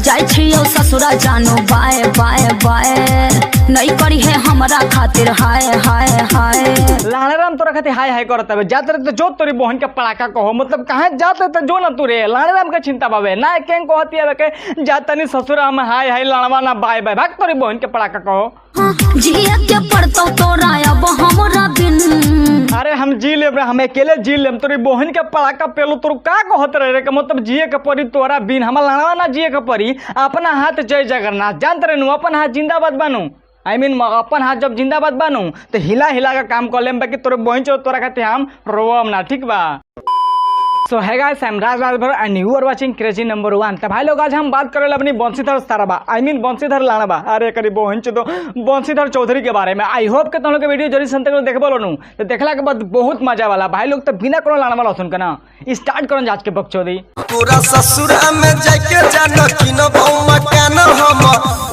जाय छियो ससुरा जानो बाय बाय बाय नहीं करी है हमरा खातिर हाय हाय हाय। लाड़ेराम तोरा खातिर हाय हाय करत हवे जात रे तो जो तोरी बहन के पड़ाका कहो मतलब कहां जात तो जो न तू रे लाड़ेराम के चिंता बावे ना कें कहती है के जातनी ससुरा हम हाय हाय लड़वा ना बाय बाय भाग तोरी बहन के पड़ाका कहो। जिया के पड़तो तोरा अब हमरा बिन। अरे हम जी लेब रे हम अकेले जी लेब तोरी बहन के पड़ाका पेलो तोर का कहत रे के मतलब जिए के पड़ी तोरा बिन हम लड़वा ना जिए के पड़ी अपना हाथ जय जगन्नाथ जानत रे नु अपन हाथ जिंदाबाद बानू आई मीन अपन हाथ जब जिंदाबाद बानू तो हिला हिला का काम कर लेम बाकी तोरे बहन चो तोरा खातिर हम रोवम ना ठीक बा। So hi guys I am Raj and you are watching crazy number 1। तो भाई लोग आज हम बात करें अपनी बंशीधर साराबा आई मीन बंशीधर लाड़बा अरे करी बहन तो बंशीधर चौधरी के बारे में। आई होप के तुम लोग के वीडियो जरूर सुनते देखबो नु तो देखला के बाद बहुत मजा वाला भाई लोग तो बिना कोनो लाड़बा ला सुन के ना स्टार्ट करन आज के बकचोदी। तोरा ससुरा में जाके जानो कि न बहुमा कान हम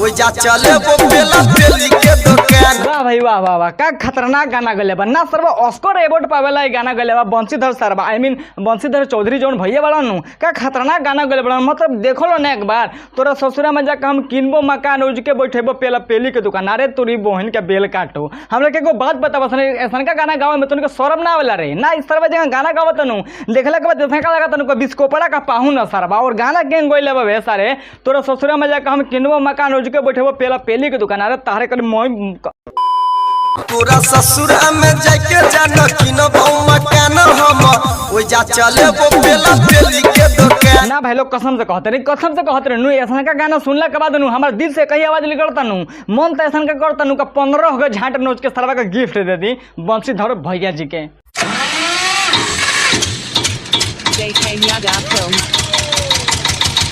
ओइ जा चले वो बेला बेली के दुकान। वाह भाई वाह वाह वाह का खतरनाक गाना गले बा ना सरबा ऑस्कर अवार्ड पावेला ये गाना गले बा बंशीधर साराबा आई मीन बंशीधर चौधरी जौन भैया वाला नु का खतरनाक गाना गले बड़ा मतलब देखो लो ना एक बार तोरा ससुरा में जाकर हम किनबो मकान उज के बैठेबो पेला पेली के दुकान अरे तोरी बहन के बेल काटो हम लोग के बात बतावा ऐसा का गाना गावे में तोन के शर्म ना आवेला रे ना इस तरह जगह गाना गावत नु देखला के बाद देखा लगा तनु को बिस्कोपड़ा का पाहु ना सरबा और गाना केन गइले बे सारे तोरा ससुरा में जाकर हम किनबो मकान उज के बैठेबो पेला पेली के दुकान अरे तारे कर मोय तोरा ससुरा में जाके जानो कि न बहुमा कान हम ओइ जा चले वो बेला बेली के दुकान। ना भाई लोग कसम से कहते नु ऐसा का गाना सुनला के बाद नु हमारे दिल से कहीं आवाज निकलता नु मन तो ऐसा का करता नु का 15 गो झाट नोच के सरवा का गिफ्ट दे दी बंशीधर भैया जी के।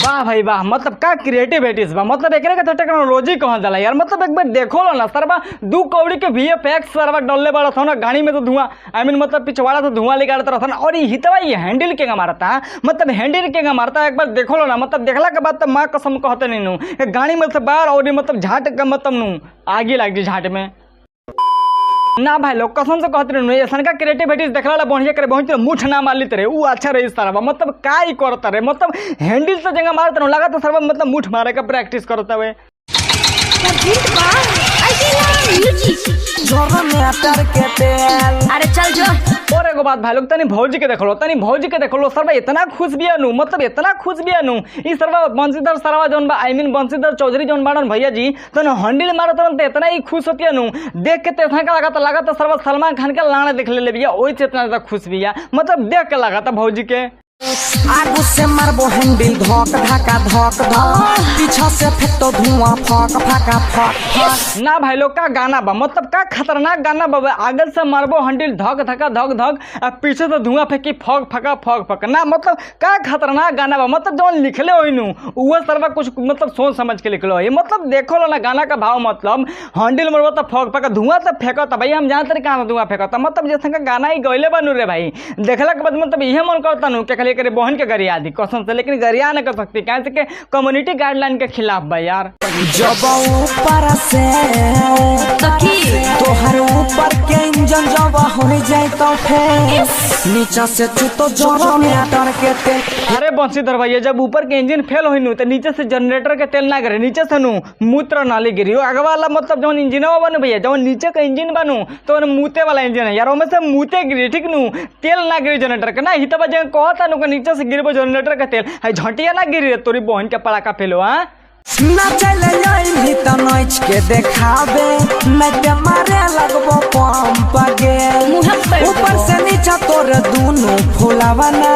वाह भाई वाह मतलब का क्रिएटिविटीज बा मतलब एकरे के तो टेक्नोलॉजी कहल जाला यार मतलब एक बार देखो लो ना सरबा 2 कौड़ी के वीएफएक्स सरबा डलले बड़ा था ना गाड़ी में तो धुआं आई मीन मतलब पिछवाड़ा से धुआं निकालता रहता ना और ये हितवा ये हैंडल के मारता मतलब हैंडल के मारता एक बार देखो लो ना मतलब देखला के बाद तो माँ कसम कहते नहीं नु गाड़ी में से बाहर और मतलब झाट का मतलब नु आगे लग जाए झाट में ना भाई लोग कसम से कहते रहे ऐसा का क्रिएटिविटीज देखला बढ़िया करे बहुत मुठ ना मार लेते रहे वो अच्छा रही सरवा मतलब का ही करता रहे मतलब हैंडल से जगह मारते रहो लगा तो सरवा मतलब मुठ मारे का प्रैक्टिस करता हुए। अरे चल जो और एगो बात भाई लोग तनी भौजी के देखो लो सरवा इतना खुश बिया नु मतलब इतना खुश बिया नु ई सरवा बंशीधर सरवा जौन बा आई मीन बंशीधर चौधरी जौन बाड़न भैया जी तो हंडिल मारत रहन तो इतना ही खुश होतिया नु देख के तो लगा तो सरवा सलमान खान के लाना देख ले बिया ओइ से इतना ज्यादा खुश बिया मतलब देख के लगा भौजी के आगू से मारबो हैंडल धक धका धक धक पीछा से फेंकतो धुआं फक फका फक। ना भाई लोग का गाना बा मतलब का खतरनाक गाना बा आगे से मारबो हैंडल धक धका धक धक और पीछे से धुआं फेंकी फक फका फक फक ना मतलब का खतरनाक गाना बा मतलब जौन लिखले होई नु वो सरवा कुछ मतलब सोच समझ के लिखलो है मतलब देखो लो ना गाना का भाव मतलब हैंडल मारबो तो फक फका धुआं तो फेंकता भाई हम जानते रहे कहां धुआं फेंकता मतलब जैसे का गाना ही गइले बानू रे भाई देखला के बाद मतलब यही मन करता नु के करे बहन के गरिया दी कसम से लेकिन गरिया न कर सकती क्या के कम्युनिटी गाइडलाइन के खिलाफ बा यार। जब ऊपर से तोहर ऊपर के इंजन जब हो जाए तो नीचे से तो जनरेटर के तेल अरे बंशीधर भैया जब ऊपर के इंजन फेल होई नु तो नीचे से जनरेटर के तेल ना गिरे नीचे से नु मूत्र नाली गिरी आगे वाला मतलब जौन इंजनवा बनू भैया जौन नीचे का इंजन बनू तो मूते वाला इंजन है यार ओमे से मूते गिरी ठीक नु तेल ना गिरी जनरेटर के ना हितबा जगह कहता नु नीचे से गिरबो जनरेटर का तेल है झटिया ना गिरी रे तोरी बहन के पड़ाका फेलो हां ना चले जाइली त नच के देखाबे मैं ते मारे लगबो पंप गे ऊपर से नीचे तोर दोनों फुलावा ना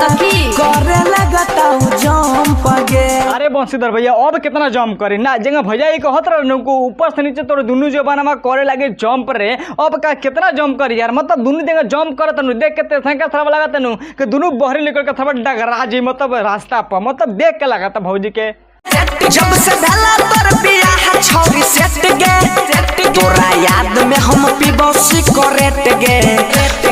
करे लगता जंप गे। अरे बंशीधर भैया अब कितना जंप करे ना जगह भैया ये कहत रहनु को ऊपर से नीचे तोर दोनों जो बनावा करे लगे जंप रे अब का कितना जंप करी यार मतलब दोनों जगह जंप करत नु देख के साइकिल थरवा लागत नु कि दोनों बहरी निकल के थरवा डगरा जी मतलब रास्ता पर मतलब देख के लागत भौजी के जब से भला तोर बियाह छौरी सेट गे तोरा याद में हम पीबो सिगरेट गे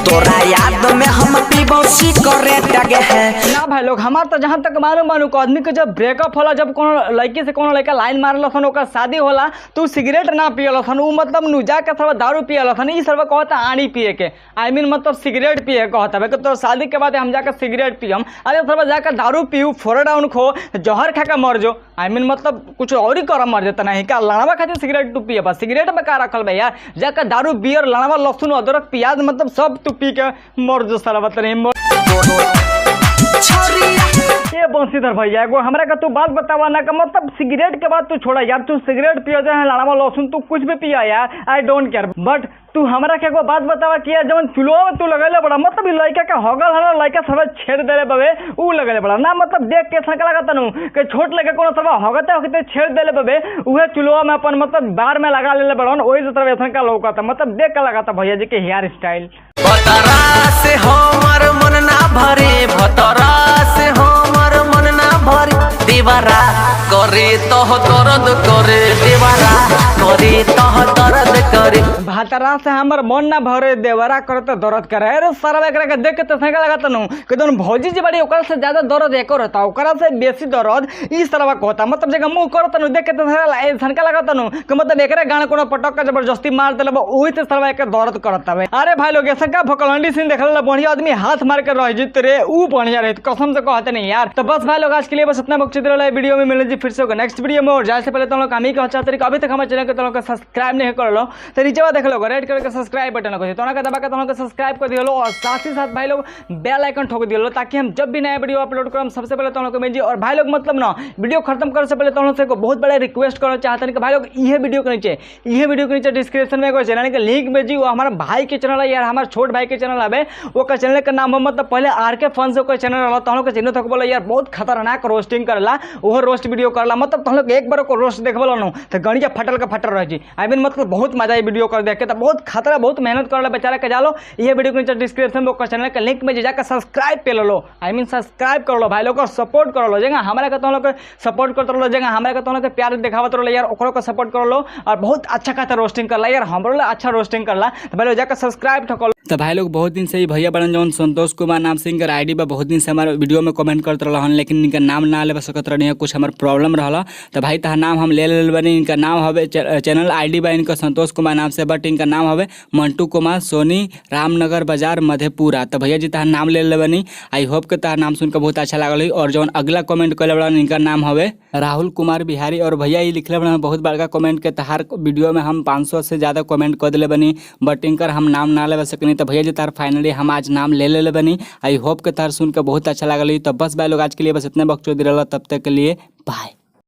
तोरा याद में हम पीबो सिगरेट गे है ना भाई लोग हमार तो जहाँ तक मालूम आदमी के जब ब्रेकअप होला जब कोनो लड़की से कोनो लड़का लाइन मारल सन ओकर शादी होला तो सिगरेट ना पियल सन उ मतलब नु जाके थोड़ा दारू पियल सन ई सब कहता आड़ी पिए के आई मीन मतलब सिगरेट पिए कहता है तो शादी के बाद हम जाकर सिगरेट पियम अरे थोड़ा जाकर दारू पीऊ फोर डाउन खो जहर खा के मर जो आई मीन मतलब कुछ और ही कर मर जाता नहीं का लड़वा खातिर सिगरेट तू पिए बा सिगरेट में का रखल बा यार जाकर दारू बियर लड़वा लहसुन अदरक प्याज मतलब सब तू पी के मर जो सारा बता नहीं ये बंशीधर भैया एगो हमरा का तू बात बतावा ना का मतलब सिगरेट के बाद तू छोड़ा यार तू सिगरेट पियो जाए लड़वा लहसुन तू कुछ भी पिया यार आई डोंट केयर बट तू हमरा के एगो बात बतावा कि यार जवन चुलवा में तू लगेले बड़ा मतलब लड़का का हगल हला लड़का सब छेड़ देले बबे ऊ लगेले बड़ा ना मतलब देख के सनका लागत नु के छोट लड़का कोनो सब हगते हगते छेड़ देले बबे उहे चुलवा में अपन मतलब बार में लगा लेले बड़न ओही से तरह सनका लौकता मतलब देख के लगाता भैया जी के हेयर स्टाइल भतरा से हमर मन ना भरे भतरा से हमर मन ना भरे दीवारा करे तह दर्द करे दीवारा करे तह दर्द करे भातरा से हमर मन ना भरे देवरा करे तो दर्द करे अरे सारा एकरा के देख के तो सनका लागत नु कि दोन भौजी जी बड़ी ओकरा से ज्यादा दर्द एको रहता ओकरा से बेसी दर्द इस तरह कहता मतलब जगह मुंह करत नु देख के तो सनका लागत नु कि मतलब एकरे गाना कोनो पटक के जबरदस्ती मार देले ओही से सरवा के दर्द करता है अरे भाई लोग ऐसा का भकलंडी सीन देखला बढ़िया आदमी हाथ मार के रह जित रे ऊ बढ़िया रहे कसम से कहते नहीं यार तो बस भाई लोग आज के लिए बस इतना बख्शी दे वीडियो में मिले जी फिर से होगा नेक्स्ट वीडियो में और जाए से पहले तुम लोग हम ही कहना चाहते अभी तक हमारे चैनल के तुम लोग सब्सक्राइब नहीं कर लो तो नीचे देख लो रेड करके सब्सक्राइब बटन को तो दबा के तुम लोग सब्सक्राइब कर दियो और साथ ही साथ भाई लोग बेल आइकन ठोक दियो ताकि हम जब भी नया वीडियो अपलोड करें सबसे पहले तुम लोग को मिल जाए और भाई लोग मतलब ना वीडियो खत्म करने से पहले तुम लोग से बहुत बड़ा रिक्वेस्ट करना चाहते हैं कि भाई लोग ये वीडियो के नीचे डिस्क्रिप्शन में एक चैनल के लिंक भेजी वो हमारा भाई के चैनल है यार हमारे छोट भाई के चैनल है वो चैनल का नाम है मतलब पहले RK फन से चैनल रहा तो हम लोग के चिन्ह तक बोला यार बहुत खतरनाक रोस्टिंग करला वो रोस्ट वीडियो करला मतलब तुम लोग एक बार को रोस्ट देखबल नु तो गणिया फटल का फटल रह जी आई मीन मतलब बहुत मजा आई वीडियो कर देख के तो बहुत खतरा बहुत मेहनत करला बेचारा के जालो ये वीडियो के नीचे डिस्क्रिप्शन में चैनल के लिंक में जाकर subscribe Pay low I mean subscribe कर लो भाई लोग सपोर्ट कर लो जगह हमारे का तुम लोग सपोर्ट करते रहो जगह हमारे का तुम लोग प्यार दिखावत रहो यार ओकरो को सपोर्ट कर लो और बहुत अच्छा खासा रोस्टिंग करला यार हमरो अच्छा रोस्टिंग करला तो भाई लोग जाकर सब्सक्राइब ठोको तो भाई लोग बहुत दिन से ही भैया बड़न जौन संतोष कुमार नाम से इनकर आईडी बा बहुत दिन से हमारे वीडियो में कमेंट करते रहन लेकिन इनका नाम ना ले सकत रही कुछ हमारे प्रॉब्लम रहा तो भाई तह नाम हम ले बनी इनका नाम हवे चैनल आईडी बा इनका संतोष कुमार नाम से बट इनका नाम हवे मंटू कुमार सोनी रामनगर बाजार मधेपुरा तो भैया जी तह नाम ले बनी आई होप के तह नाम सुनकर बहुत अच्छा लागल और जौन अगला कमेंट कर बड़ा इनका नाम हवे राहुल कुमार बिहारी और भैया ये लिखले बड़ा बहुत बड़का कमेंट के तहार वीडियो में हम 500 से ज़्यादा कमेंट कर दिले बनी बट इनकर हम नाम ना ले सकनी तो भैया जी तार फाइनली हम आज नाम ले बनी आई होप के तार सुन के बहुत अच्छा लागल तो बस भाई लोग आज के लिए बस इतने बख्शो दे रहा तब तक के लिए बाय।